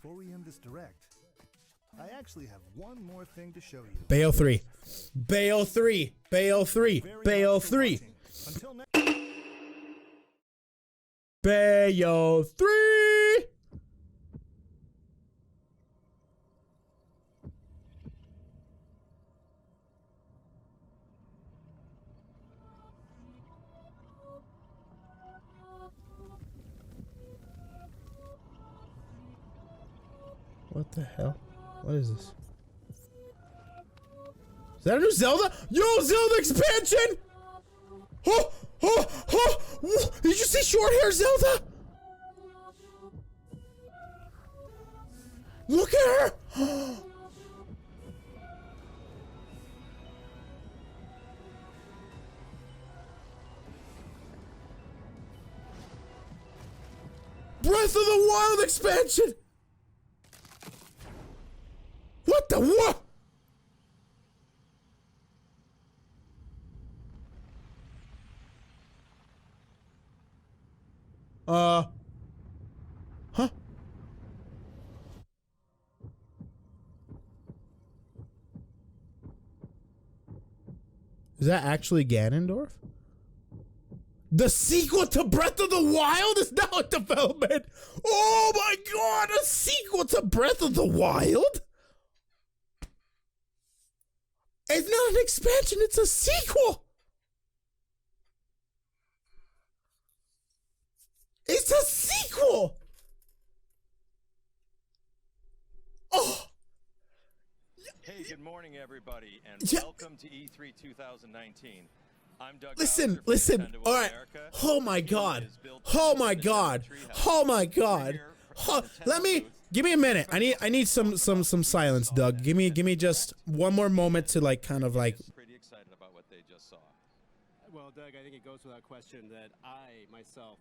before we end this direct, I actually have one more thing to show you. BO3. BO3. BO3. BO3. Until next. BO3. What the hell? What is this? Is that a new Zelda? Yo, Zelda expansion! Oh, oh, oh! Did you see short hair Zelda? Look at her! Breath of the Wild expansion! What the what? Huh? Is that actually Ganondorf? The sequel to Breath of the Wild is now in development. Oh my god, a sequel to Breath of the Wild? It's not an expansion, it's a sequel. It's a sequel. Oh. Hey, good morning, everybody, and welcome to E3 2019. I'm Doug. Listen. All right. Oh my god. Oh my god. Oh my god. Give me a minute. I need some silence, Doug. Give me just one more moment to like kind of like. Pretty excited about what they just saw. Well, Doug, I think it goes without question that I myself.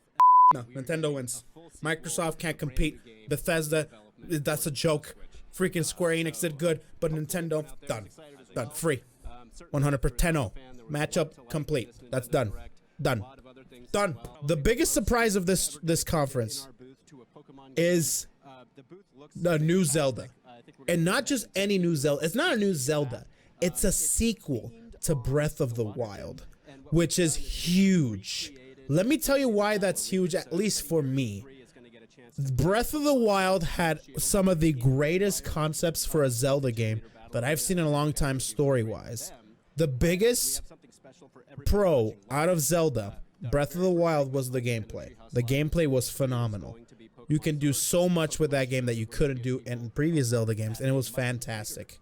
No, Nintendo wins. Microsoft can't compete. Bethesda, that's a joke. Freaking Square Enix did good, but Nintendo done. Free. 100%. Matchup complete. That's done. Done. The biggest surprise of this conference is the new Zelda. And not just any new Zelda. It's not a new Zelda. It's a sequel to Breath of the Wild, which is huge. Let me tell you why that's huge, at least for me. Breath of the Wild had some of the greatest concepts for a Zelda game that I've seen in a long time story-wise. The biggest pro out of Zelda, Breath of the Wild, was the gameplay. The gameplay was phenomenal. You can do so much with that game that you couldn't do in previous Zelda games, and it was fantastic.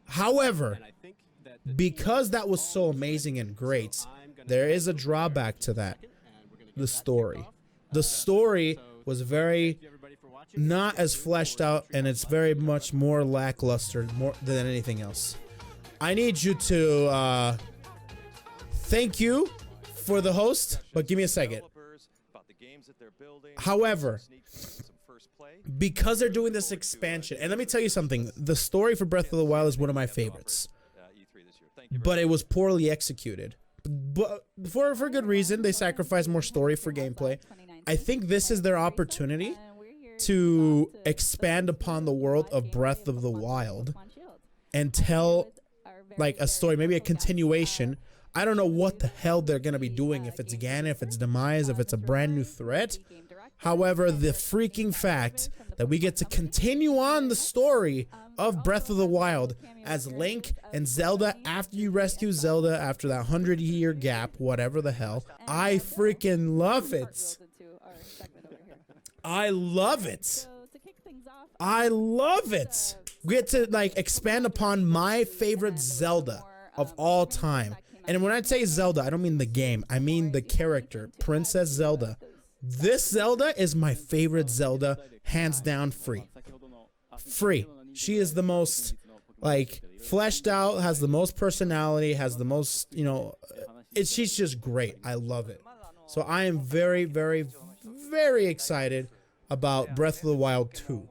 However, because that was so amazing and great, there is a drawback to that. The story. The story was very not as fleshed out, and it's very much more lackluster more than anything else. I need you to thank you for the host, but give me a second. However, because they're doing this expansion, and let me tell you something, the story for Breath of the Wild is one of my favorites, but it was poorly executed. But for good reason. They sacrificed more story for gameplay. I think this is their opportunity to expand upon the world of Breath of the Wild and tell like a story, maybe a continuation. I don't know what the hell they're gonna be doing, if it's Ganon, if it's Demise, if it's a brand new threat. However, the freaking fact that we get to continue on the story of Breath of the Wild as Link and Zelda after you rescue Zelda after that 100-year gap, whatever the hell, I freaking love it. I love it. I love it. We get to like expand upon my favorite Zelda of all time. And when I say Zelda, I don't mean the game. I mean the character, Princess Zelda. This Zelda is my favorite Zelda, hands down. Free. She is the most like fleshed out, has the most personality, has the most, you know, she's just great. I love it. So I am very, very, very excited about Breath of the Wild 2.